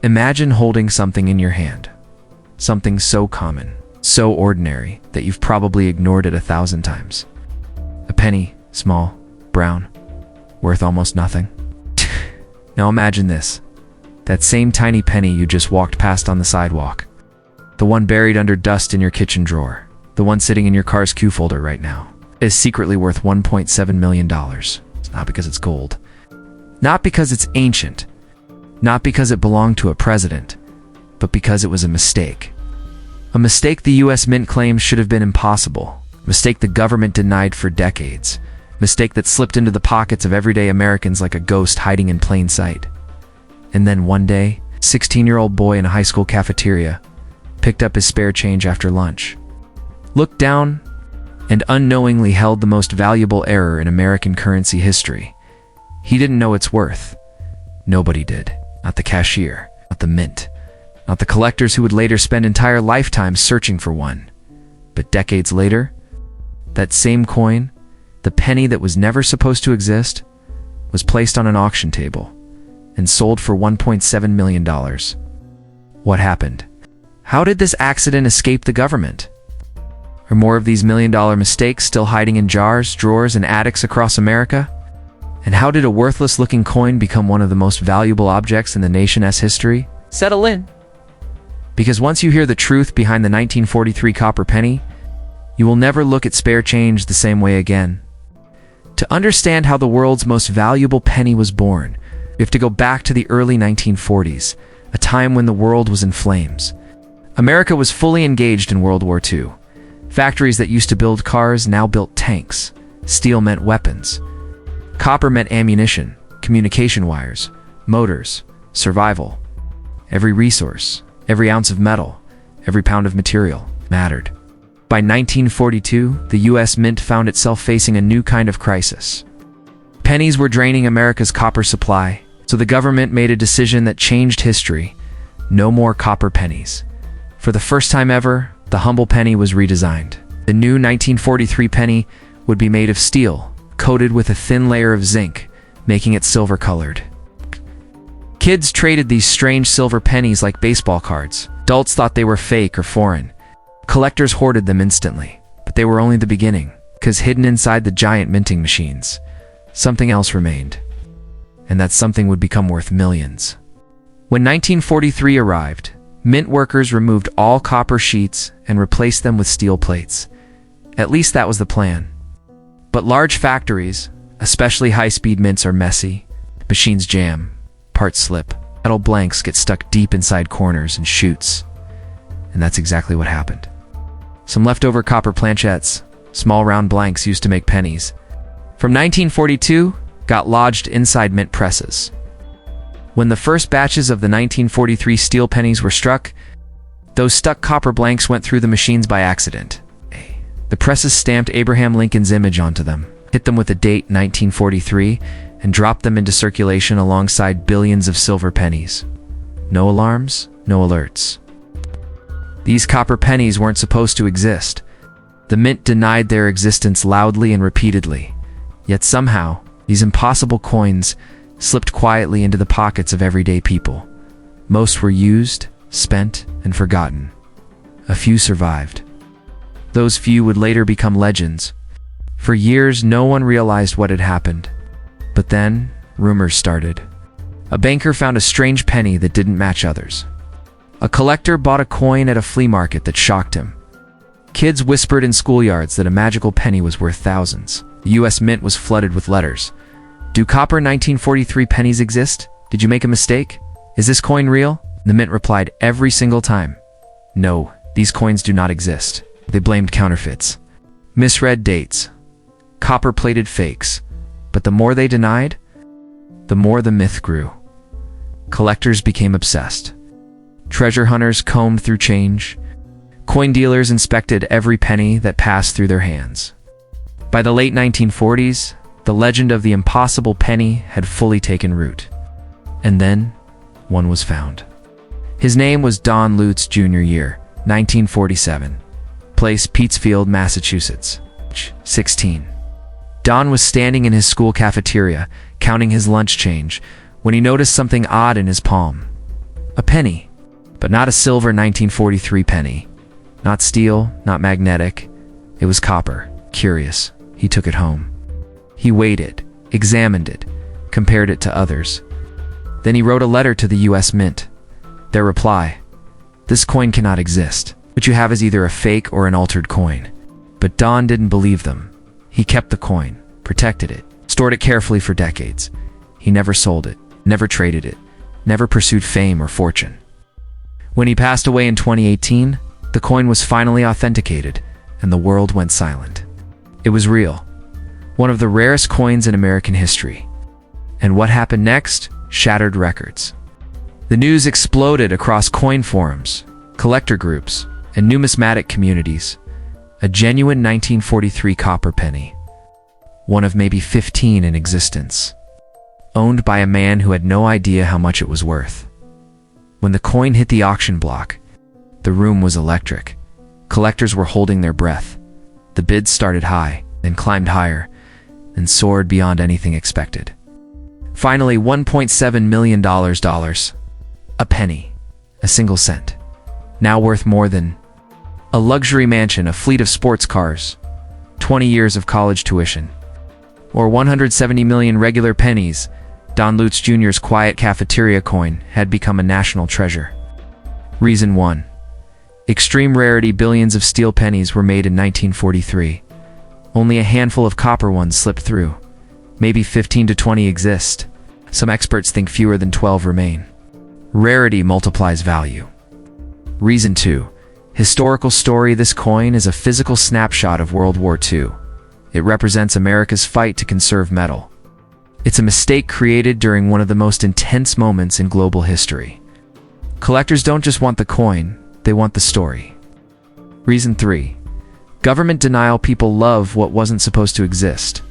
Imagine holding something in your hand. Something so common, so ordinary, that you've probably ignored it 1,000 times. A penny, small, brown, worth almost nothing. Now imagine this. That same tiny penny you just walked past on the sidewalk. The one buried under dust in your kitchen drawer. The one sitting in your car's Q folder right now. Is secretly worth $1.7 million. It's not because it's gold. Not because it's ancient. Not because it belonged to a president. But because it was a mistake. A mistake the US Mint claims should have been impossible. A mistake the government denied for decades. A mistake that slipped into the pockets of everyday Americans like a ghost hiding in plain sight. And then one day, a 16-year-old boy in a high school cafeteria picked up his spare change after lunch, looked down, and unknowingly held the most valuable error in American currency history. He didn't know its worth. Nobody did. Not the cashier, not the mint, not the collectors who would later spend entire lifetimes searching for one. But decades later, that same coin, the penny that was never supposed to exist, was placed on an auction table and sold for $1.7 million. What happened? How did this accident escape the government? Are more of these million-dollar mistakes still hiding in jars, drawers, and attics across America? And how did a worthless-looking coin become one of the most valuable objects in the nation's history? Settle in. Because once you hear the truth behind the 1943 copper penny, you will never look at spare change the same way again. To understand how the world's most valuable penny was born, we have to go back to the early 1940s, a time when the world was in flames. America was fully engaged in World War II. Factories that used to build cars now built tanks. Steel meant weapons. Copper meant ammunition, communication wires, motors, survival. Every resource, every ounce of metal, every pound of material mattered. By 1942, the US Mint found itself facing a new kind of crisis. Pennies were draining America's copper supply, so the government made a decision that changed history. No more copper pennies. For the first time ever, the humble penny was redesigned. The new 1943 penny would be made of steel, coated with a thin layer of zinc, making it silver-colored. Kids traded these strange silver pennies like baseball cards. Adults thought they were fake or foreign. Collectors hoarded them instantly, but they were only the beginning, because hidden inside the giant minting machines, something else remained. And that something would become worth millions. When 1943 arrived, mint workers removed all copper sheets and replaced them with steel plates. At least that was the plan. But large factories, especially high-speed mints, are messy. Machines jam, parts slip, metal blanks get stuck deep inside corners and chutes. And that's exactly what happened. Some leftover copper planchettes, small round blanks used to make pennies, from 1942, got lodged inside mint presses. When the first batches of the 1943 steel pennies were struck, those stuck copper blanks went through the machines by accident. The presses stamped Abraham Lincoln's image onto them, hit them with the date 1943, and dropped them into circulation alongside billions of silver pennies. No alarms, no alerts. These copper pennies weren't supposed to exist. The mint denied their existence loudly and repeatedly. Yet somehow, these impossible coins slipped quietly into the pockets of everyday people. Most were used, spent, and forgotten. A few survived. Those few would later become legends. For years, no one realized what had happened. But then, rumors started. A banker found a strange penny that didn't match others. A collector bought a coin at a flea market that shocked him. Kids whispered in schoolyards that a magical penny was worth thousands. The US Mint was flooded with letters. Do copper 1943 pennies exist? Did you make a mistake? Is this coin real? The Mint replied every single time. No, these coins do not exist. They blamed counterfeits, misread dates, copper-plated fakes. But the more they denied, the more the myth grew. Collectors became obsessed. Treasure hunters combed through change. Coin dealers inspected every penny that passed through their hands. By the late 1940s, the legend of the impossible penny had fully taken root. And then, one was found. His name was Don Lutz Jr. Year, 1947. Place Pittsfield, Massachusetts. 16. Don was standing in his school cafeteria, counting his lunch change, when he noticed something odd in his palm. A penny, but not a silver 1943 penny. Not steel, not magnetic. It was copper. Curious, he took it home. He weighed it, examined it, compared it to others. Then he wrote a letter to the US Mint. Their reply: "This coin cannot exist. What you have is either a fake or an altered coin." But Don didn't believe them. He kept the coin, protected it, stored it carefully for decades. He never sold it, never traded it, never pursued fame or fortune. When he passed away in 2018, the coin was finally authenticated, and the world went silent. It was real, one of the rarest coins in American history. And what happened next shattered records. The news exploded across coin forums, collector groups, and numismatic communities. A genuine 1943 copper penny, one of maybe 15 in existence, owned by a man who had no idea how much it was worth. When the coin hit the auction block, the room was electric. Collectors were holding their breath. The bids started high, then climbed higher, and soared beyond anything expected. Finally, $1.7 million. A penny, a single cent, now worth more than a luxury mansion, a fleet of sports cars, 20 years of college tuition, or 170 million regular pennies. Don Lutz Jr.'s quiet cafeteria coin had become a national treasure. Reason 1. Extreme rarity. Billions of steel pennies were made in 1943. Only a handful of copper ones slipped through. Maybe 15 to 20 exist. Some experts think fewer than 12 remain. Rarity multiplies value. Reason 2. Historical story. This coin is a physical snapshot of World War II. It represents America's fight to conserve metal. It's a mistake created during one of the most intense moments in global history. Collectors don't just want the coin, they want the story. Reason 3. Government denial. People love what wasn't supposed to exist.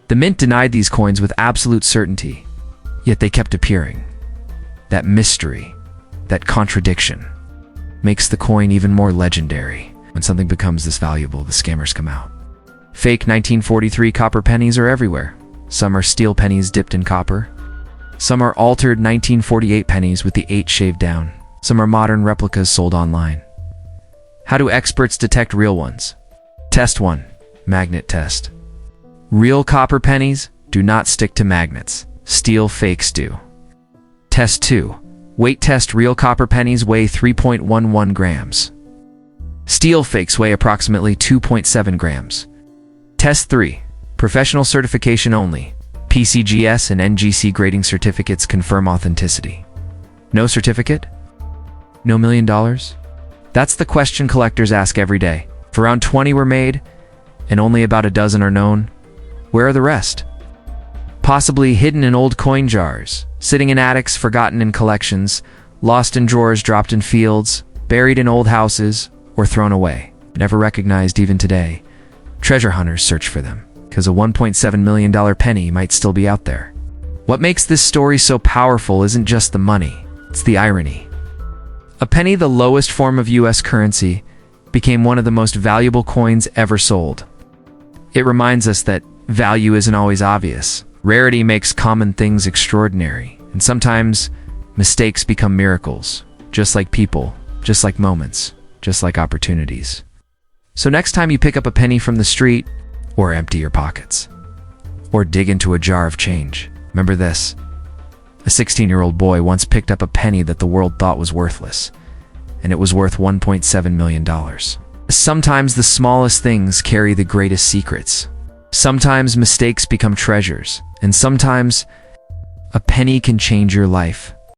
The mint denied these coins with absolute certainty, yet they kept appearing. That mystery, that contradiction, makes the coin even more legendary. When something becomes this valuable, the scammers come out. Fake 1943 copper pennies are everywhere. Some are steel pennies dipped in copper. Some are altered 1948 pennies with the 8 shaved down. Some are modern replicas sold online. How do experts detect real ones? Test 1. Magnet test. Real copper pennies do not stick to magnets. Steel fakes do. Test 2. Weight test. Real copper pennies weigh 3.11 grams. Steel fakes weigh approximately 2.7 grams. Test 3. Professional certification only. PCGS and NGC grading certificates confirm authenticity. No certificate? No $1 million? That's the question collectors ask every day. If around 20 were made, and only about a dozen are known, where are the rest? Possibly hidden in old coin jars, sitting in attics, forgotten in collections, lost in drawers, dropped in fields, buried in old houses, or thrown away. Never recognized even today. Treasure hunters search for them, because a $1.7 million penny might still be out there. What makes this story so powerful isn't just the money, it's the irony. A penny, the lowest form of US currency, became one of the most valuable coins ever sold. It reminds us that value isn't always obvious. Rarity makes common things extraordinary, and sometimes mistakes become miracles, just like people, just like moments, just like opportunities. So next time you pick up a penny from the street, or empty your pockets, or dig into a jar of change, remember this. A 16-year-old boy once picked up a penny that the world thought was worthless, and it was worth $1.7 million. Sometimes the smallest things carry the greatest secrets. Sometimes mistakes become treasures, and sometimes a penny can change your life.